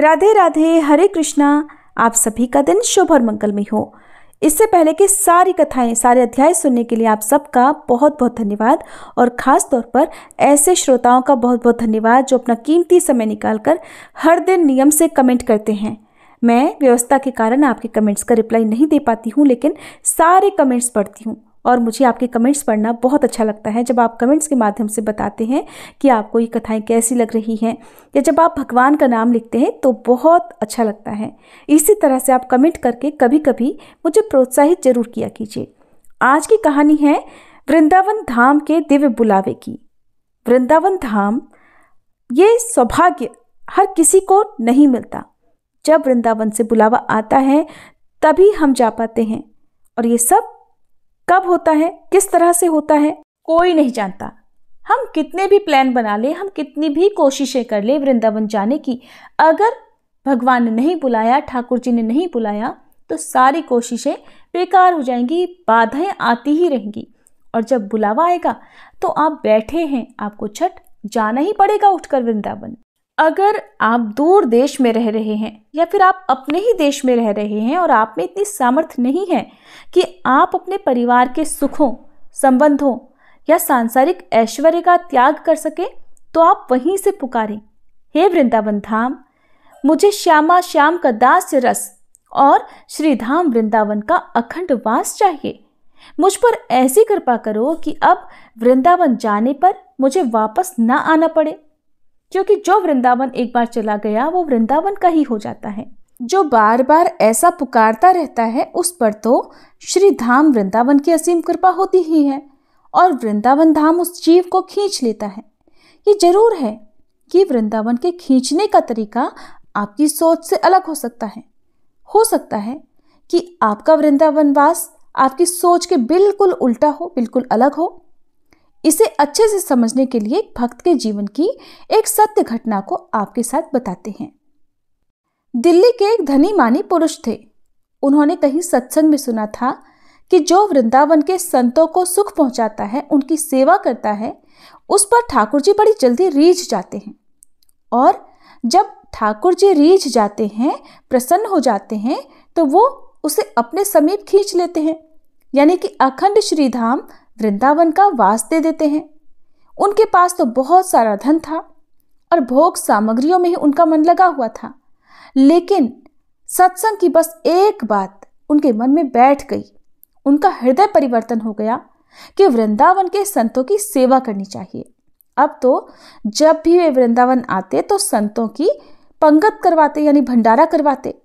राधे राधे, हरे कृष्णा। आप सभी का दिन शुभ और मंगलमय हो। इससे पहले कि सारी कथाएं, सारे अध्याय सुनने के लिए आप सबका बहुत बहुत धन्यवाद। और ख़ास तौर पर ऐसे श्रोताओं का बहुत बहुत धन्यवाद जो अपना कीमती समय निकालकर हर दिन नियम से कमेंट करते हैं। मैं व्यवस्था के कारण आपके कमेंट्स का रिप्लाई नहीं दे पाती हूँ, लेकिन सारे कमेंट्स पढ़ती हूँ और मुझे आपके कमेंट्स पढ़ना बहुत अच्छा लगता है। जब आप कमेंट्स के माध्यम से बताते हैं कि आपको ये कथाएं कैसी लग रही हैं, या जब आप भगवान का नाम लिखते हैं तो बहुत अच्छा लगता है। इसी तरह से आप कमेंट करके कभी कभी मुझे प्रोत्साहित जरूर किया कीजिए। आज की कहानी है वृंदावन धाम के दिव्य बुलावे की। वृंदावन धाम, ये सौभाग्य हर किसी को नहीं मिलता। जब वृंदावन से बुलावा आता है तभी हम जा पाते हैं, और ये सब कब होता है, किस तरह से होता है, कोई नहीं जानता। हम कितने भी प्लान बना ले, हम कितनी भी कोशिशें कर ले वृंदावन जाने की, अगर भगवान ने नहीं बुलाया, ठाकुर जी ने नहीं बुलाया, तो सारी कोशिशें बेकार हो जाएंगी, बाधाएं आती ही रहेंगी। और जब बुलावा आएगा तो आप बैठे हैं, आपको छठ जाना ही पड़ेगा उठकर वृंदावन। अगर आप दूर देश में रह रहे हैं या फिर आप अपने ही देश में रह रहे हैं और आप में इतनी सामर्थ्य नहीं है कि आप अपने परिवार के सुखों, संबंधों या सांसारिक ऐश्वर्य का त्याग कर सके, तो आप वहीं से पुकारें, हे वृंदावन धाम, मुझे श्यामा श्याम का दास्य रस और श्रीधाम वृंदावन का अखंड वास चाहिए। मुझ पर ऐसी कृपा करो कि अब वृंदावन जाने पर मुझे वापस ना आना पड़े, क्योंकि जो वृंदावन एक बार चला गया वो वृंदावन का ही हो जाता है। जो बार बार ऐसा पुकारता रहता है उस पर तो श्री धाम वृंदावन की असीम कृपा होती ही है, और वृंदावन धाम उस जीव को खींच लेता है। ये जरूर है कि वृंदावन के खींचने का तरीका आपकी सोच से अलग हो सकता है। हो सकता है कि आपका वृंदावन वास आपकी सोच के बिल्कुल उल्टा हो, बिल्कुल अलग हो। इसे अच्छे से समझने के लिए एक भक्त के जीवन की एक सत्य घटना को आपके साथ बताते हैं। दिल्ली के एक धनी मानी पुरुष थे। उन्होंने कहीं सत्संग में सुना था कि जो वृंदावन के संतों को सुख पहुंचाता है, उनकी सेवा करता है, उस पर ठाकुर जी बड़ी जल्दी रीझ जाते हैं। और जब ठाकुर जी रीझ जाते हैं, प्रसन्न हो जाते हैं, तो वो उसे अपने समीप खींच लेते हैं, यानी कि अखंड श्रीधाम वृंदावन का वास दे देते हैं। उनके पास तो बहुत सारा धन था और भोग सामग्रियों में ही उनका मन लगा हुआ था, लेकिन सत्संग की बस एक बात उनके मन में बैठ गई। उनका हृदय परिवर्तन हो गया कि वृंदावन के संतों की सेवा करनी चाहिए। अब तो जब भी वे वृंदावन आते तो संतों की पंगत करवाते, यानी भंडारा करवाते।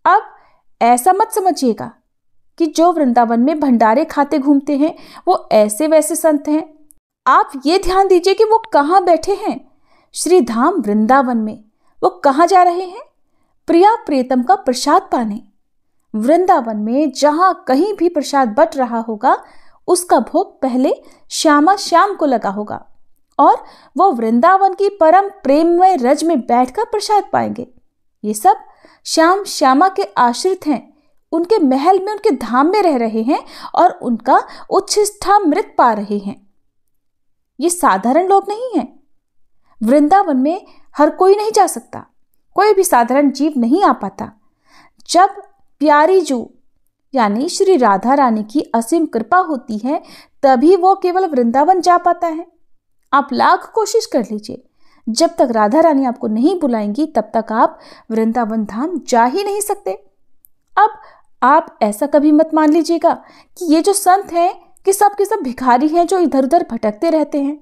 अब ऐसा मत समझिएगा कि जो वृंदावन में भंडारे खाते घूमते हैं वो ऐसे वैसे संत हैं। आप ये ध्यान दीजिए कि वो कहाँ बैठे हैं, श्रीधाम वृंदावन में। वो कहाँ जा रहे हैं? प्रिया प्रियतम का प्रसाद पाने। वृंदावन में जहां कहीं भी प्रसाद बट रहा होगा, उसका भोग पहले श्यामा श्याम को लगा होगा, और वो वृंदावन की परम प्रेममय रज में बैठकर प्रसाद पाएंगे। ये सब श्याम श्यामा के आश्रित हैं, उनके महल में, उनके धाम में रह रहे हैं और उनका उच्छिष्टामृत पा रहे हैं। ये साधारण लोग नहीं हैं। वृंदावन में हर कोई नहीं जा सकता, कोई भी साधारण जीव नहीं आ पाता। जब प्यारी जू यानी श्री राधा रानी की असीम कृपा होती है, तभी वो केवल वृंदावन जा पाता है। आप लाख कोशिश कर लीजिए, जब तक राधा रानी आपको नहीं बुलाएंगी तब तक आप वृंदावन धाम जा ही नहीं सकते। अब आप ऐसा कभी मत मान लीजिएगा कि ये जो संत हैं कि सब के सब भिखारी हैं जो इधर उधर भटकते रहते हैं,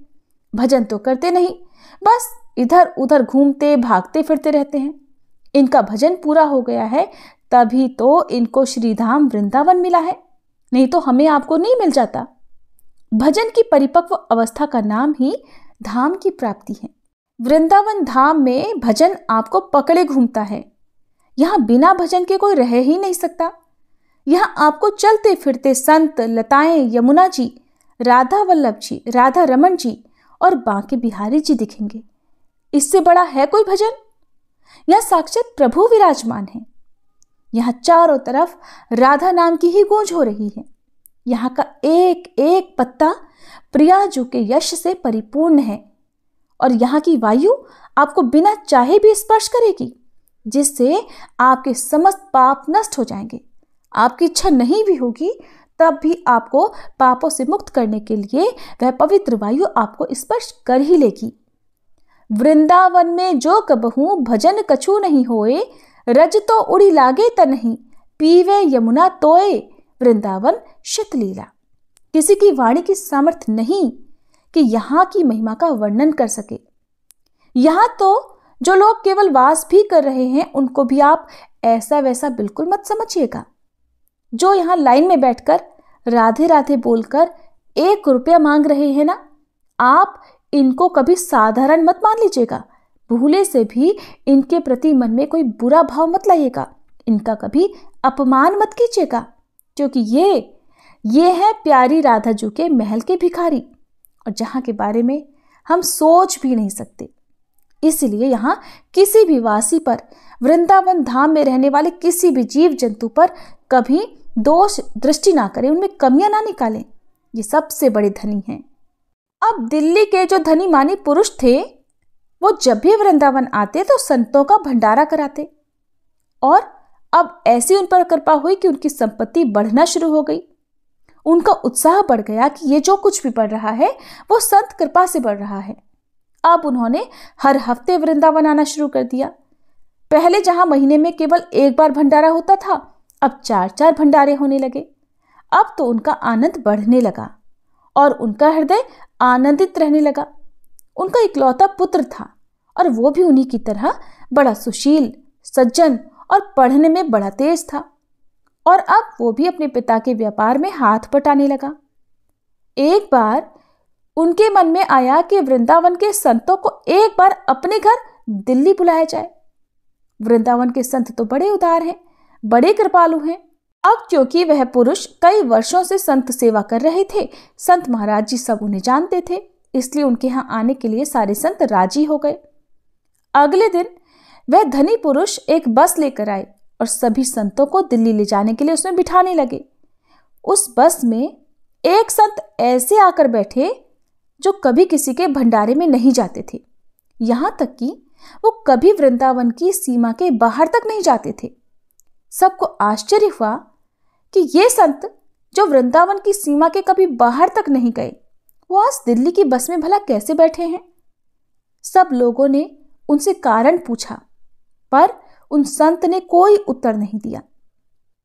भजन तो करते नहीं, बस इधर उधर घूमते भागते फिरते रहते हैं। इनका भजन पूरा हो गया है तभी तो इनको श्रीधाम वृंदावन मिला है, नहीं तो हमें आपको नहीं मिल जाता। भजन की परिपक्व अवस्था का नाम ही धाम की प्राप्ति है। वृंदावन धाम में भजन आपको पकड़े घूमता है। यहाँ बिना भजन के कोई रह ही नहीं सकता। यहाँ आपको चलते फिरते संत, लताएं, यमुना जी, राधा वल्लभ जी, राधा रमन जी और बांके बिहारी जी दिखेंगे। इससे बड़ा है कोई भजन? यहाँ साक्षात प्रभु विराजमान है। यहाँ चारों तरफ राधा नाम की ही गूंज हो रही है। यहाँ का एक एक पत्ता प्रियाजू के यश से परिपूर्ण है, और यहाँ की वायु आपको बिना चाहे भी स्पर्श करेगी। जिससे आपके समस्त पाप नष्ट हो जाएंगे। आपकी इच्छा नहीं भी होगी तब भी आपको पापों से मुक्त करने के लिए वह पवित्र वायु आपको स्पर्श कर ही लेगी। वृंदावन में जो कबहू भजन कछु नहीं होए, रज तो उड़ी लागे तनहि, पीवे यमुना तोए, वृंदावन शतलीला। किसी की वाणी की सामर्थ्य नहीं कि यहाँ की महिमा का वर्णन कर सके। यहाँ तो जो लोग केवल वास भी कर रहे हैं उनको भी आप ऐसा वैसा बिल्कुल मत समझिएगा। जो यहाँ लाइन में बैठकर राधे राधे बोलकर 1 रुपया मांग रहे हैं ना, आप इनको कभी साधारण मत मान लीजिएगा। भूले से भी इनके प्रति मन में कोई बुरा भाव मत लाइएगा। इनका कभी अपमान मत कीजिएगा, क्योंकि ये है प्यारी राधा जी के महल के भिखारी, और जहाँ के बारे में हम सोच भी नहीं सकते। इसलिए यहाँ किसी भी वासी पर, वृंदावन धाम में रहने वाले किसी भी जीव जंतु पर कभी दोष दृष्टि ना करें, उनमें कमियां ना निकालें। ये सबसे बड़े धनी हैं। अब दिल्ली के जो धनी मानी पुरुष थे वो जब भी वृंदावन आते तो संतों का भंडारा कराते, और अब ऐसी उन पर कृपा हुई कि उनकी संपत्ति बढ़ना शुरू हो गई। उनका उत्साह बढ़ गया कि ये जो कुछ भी बढ़ रहा है वो संत कृपा से बढ़ रहा है। अब उन्होंने हर हफ्ते वृंदावन आना शुरू कर दिया। पहले जहां महीने में केवल 1 बार भंडारा होता था, अब 4-4 भंडारे होने लगे। अब तो उनका आनंद बढ़ने लगा और उनका हृदय आनंदित रहने लगा। उनका इकलौता पुत्र था और वो भी उन्हीं की तरह बड़ा सुशील, सज्जन और पढ़ने में बड़ा तेज था, और अब वो भी अपने पिता के व्यापार में हाथ बटाने लगा। एक बार उनके मन में आया कि वृंदावन के संतों को एक बार अपने घर दिल्ली बुलाया जाए। वृंदावन के संत तो बड़े उदार हैं, बड़े कृपालु हैं। अब क्योंकि वह पुरुष कई वर्षों से संत सेवा कर रहे थे, संत महाराज जी सब उन्हें जानते थे, इसलिए उनके यहाँ आने के लिए सारे संत राजी हो गए। अगले दिन वह धनी पुरुष एक बस लेकर आए और सभी संतों को दिल्ली ले जाने के लिए उसमें बिठाने लगे। उस बस में एक संत ऐसे आकर बैठे जो कभी किसी के भंडारे में नहीं जाते थे, यहाँ तक कि वो कभी वृंदावन की सीमा के बाहर तक नहीं जाते थे। सबको आश्चर्य हुआ कि ये संत जो वृंदावन की सीमा के कभी बाहर तक नहीं गए, वो आज दिल्ली की बस में भला कैसे बैठे हैं। सब लोगों ने उनसे कारण पूछा, पर उन संत ने कोई उत्तर नहीं दिया।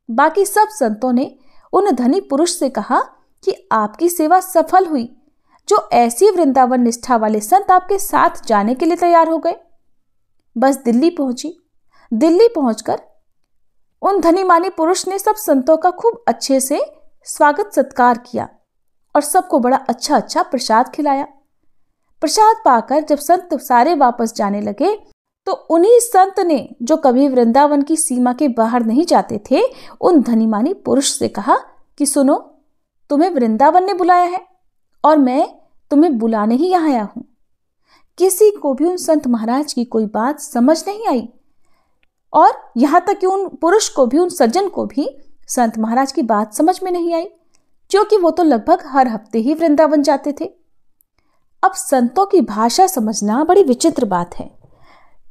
बाकी सब संतों ने उन धनी पुरुष से कहा कि आपकी सेवा सफल हुई, जो ऐसी वृंदावन निष्ठा वाले संत आपके साथ जाने के लिए तैयार हो गए। बस दिल्ली पहुंची। दिल्ली पहुंचकर उन धनी मानी पुरुष ने सब संतों का खूब अच्छे से स्वागत सत्कार किया और सबको बड़ा अच्छा अच्छा प्रसाद खिलाया। प्रसाद पाकर जब संत सारे वापस जाने लगे तो उन्हीं संत ने, जो कभी वृंदावन की सीमा के बाहर नहीं जाते थे, उन धनी मानी पुरुष से कहा कि सुनो, तुम्हें वृंदावन ने बुलाया है और मैं तुम्हें बुलाने ही यहाँ आया हूं। किसी को भी उन संत महाराज की कोई बात समझ नहीं आई, और यहां तक कि उन पुरुष को भी, उन सज्जन को भी संत महाराज की बात समझ में नहीं आई, क्योंकि वो तो लगभग हर हफ्ते ही वृंदावन जाते थे। अब संतों की भाषा समझना बड़ी विचित्र बात है।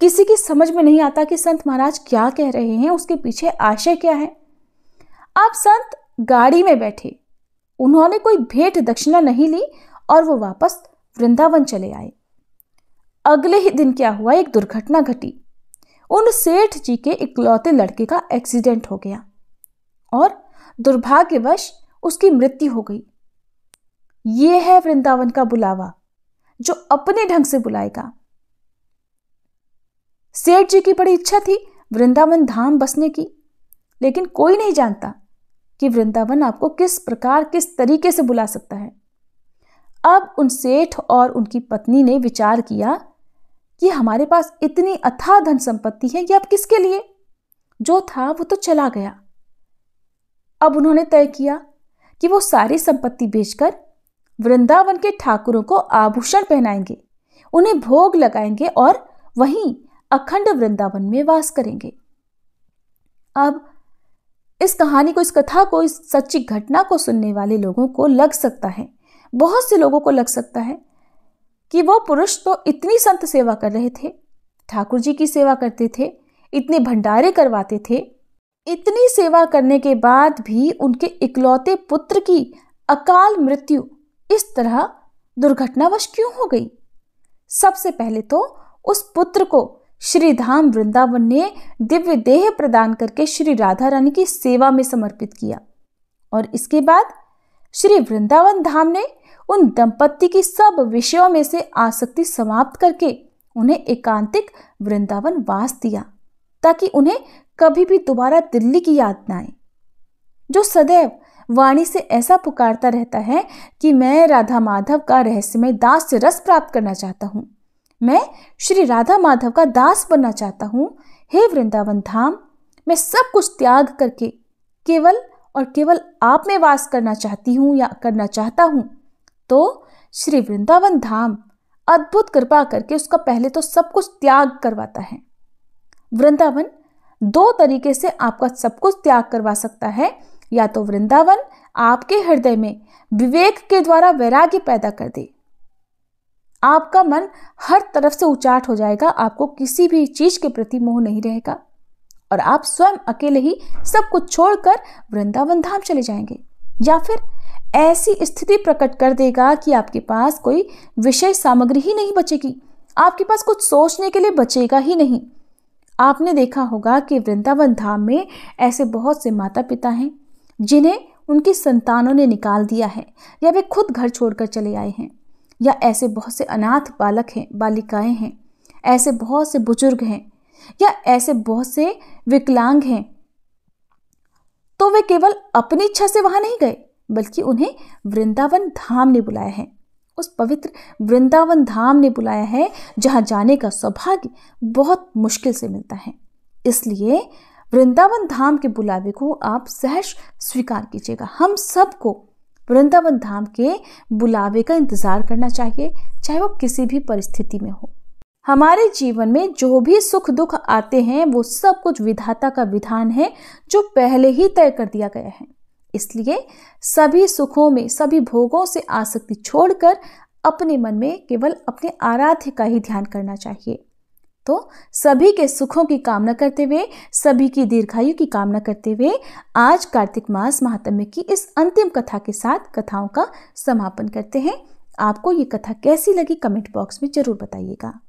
किसी की समझ में नहीं आता कि संत महाराज क्या कह रहे हैं, उसके पीछे आशय क्या है। अब संत गाड़ी में बैठे, उन्होंने कोई भेंट दक्षिणा नहीं ली और वो वापस वृंदावन चले आए। अगले ही दिन क्या हुआ, एक दुर्घटना घटी। उन सेठ जी के इकलौते लड़के का एक्सीडेंट हो गया और दुर्भाग्यवश उसकी मृत्यु हो गई। ये है वृंदावन का बुलावा, जो अपने ढंग से बुलाएगा। सेठ जी की बड़ी इच्छा थी वृंदावन धाम बसने की, लेकिन कोई नहीं जानता कि वृंदावन आपको किस प्रकार, किस तरीके से बुला सकता है। अब उन सेठ और उनकी पत्नी ने विचार किया कि हमारे पास इतनी अथाह धन संपत्ति है, ये अब किसके लिए? जो था वो तो चला गया। अब उन्होंने तय किया कि वो सारी संपत्ति बेचकर वृंदावन के ठाकुरों को आभूषण पहनाएंगे, उन्हें भोग लगाएंगे और वहीं अखंड वृंदावन में वास करेंगे। अब इस कहानी को, इस कथा को, इस सच्ची घटना को सुनने वाले लोगों को लग सकता है, बहुत से लोगों को लग सकता है कि वो पुरुष तो इतनी संत सेवा कर रहे थे, ठाकुर जी की सेवा करते थे, इतने भंडारे करवाते थे, इतनी सेवा करने के बाद भी उनके इकलौते पुत्र की अकाल मृत्यु इस तरह दुर्घटनावश क्यों हो गई? सबसे पहले तो उस पुत्र को श्री धाम वृंदावन ने दिव्य देह प्रदान करके श्री राधा रानी की सेवा में समर्पित किया, और इसके बाद श्री वृंदावन धाम ने उन दंपत्ति की सब विषयों में से आसक्ति समाप्त करके उन्हें एकांतिक वृंदावन वास दिया, ताकि उन्हें कभी भी दोबारा दिल्ली की याद न आए। जो सदैव वाणी से ऐसा पुकारता रहता है कि मैं राधा माधव का रहस्यमय दास से रस प्राप्त करना चाहता हूँ, मैं श्री राधा माधव का दास बनना चाहता हूँ, हे वृंदावन धाम, मैं सब कुछ त्याग करके केवल और केवल आप में वास करना चाहती हूँ या करना चाहता हूँ, तो श्री वृंदावन धाम अद्भुत कृपा करके उसका पहले तो सब कुछ त्याग करवाता है। वृंदावन दो तरीके से आपका सब कुछ त्याग करवा सकता है। या तो वृंदावन आपके हृदय में विवेक के द्वारा वैराग्य पैदा कर दे, आपका मन हर तरफ से उचाट हो जाएगा, आपको किसी भी चीज के प्रति मोह नहीं रहेगा और आप स्वयं अकेले ही सब कुछ छोड़कर वृंदावन धाम चले जाएंगे। या फिर ऐसी स्थिति प्रकट कर देगा कि आपके पास कोई विषय सामग्री ही नहीं बचेगी, आपके पास कुछ सोचने के लिए बचेगा ही नहीं। आपने देखा होगा कि वृंदावन धाम में ऐसे बहुत से माता पिता हैं जिन्हें उनकी संतानों ने निकाल दिया है, या वे खुद घर छोड़कर चले आए हैं, या ऐसे बहुत से अनाथ बालक हैं, बालिकाएं हैं, ऐसे बहुत से बुजुर्ग हैं, या ऐसे बहुत से विकलांग हैं। तो वे केवल अपनी इच्छा से वहां नहीं गए, बल्कि उन्हें वृंदावन धाम ने बुलाया है। उस पवित्र वृंदावन धाम ने बुलाया है जहां जाने का सौभाग्य बहुत मुश्किल से मिलता है। इसलिए वृंदावन धाम के बुलावे को आप सहर्ष स्वीकार कीजिएगा। हम सबको वृंदावन धाम के बुलावे का इंतजार करना चाहिए, चाहे वो किसी भी परिस्थिति में हो। हमारे जीवन में जो भी सुख दुख आते हैं वो सब कुछ विधाता का विधान है, जो पहले ही तय कर दिया गया है। इसलिए सभी सुखों में, सभी भोगों से आसक्ति छोड़कर अपने मन में केवल अपने आराध्य का ही ध्यान करना चाहिए। तो सभी के सुखों की कामना करते हुए, सभी की दीर्घायु की कामना करते हुए आज कार्तिक मास महात्म्य की इस अंतिम कथा के साथ कथाओं का समापन करते हैं। आपको ये कथा कैसी लगी कमेंट बॉक्स में जरूर बताइएगा।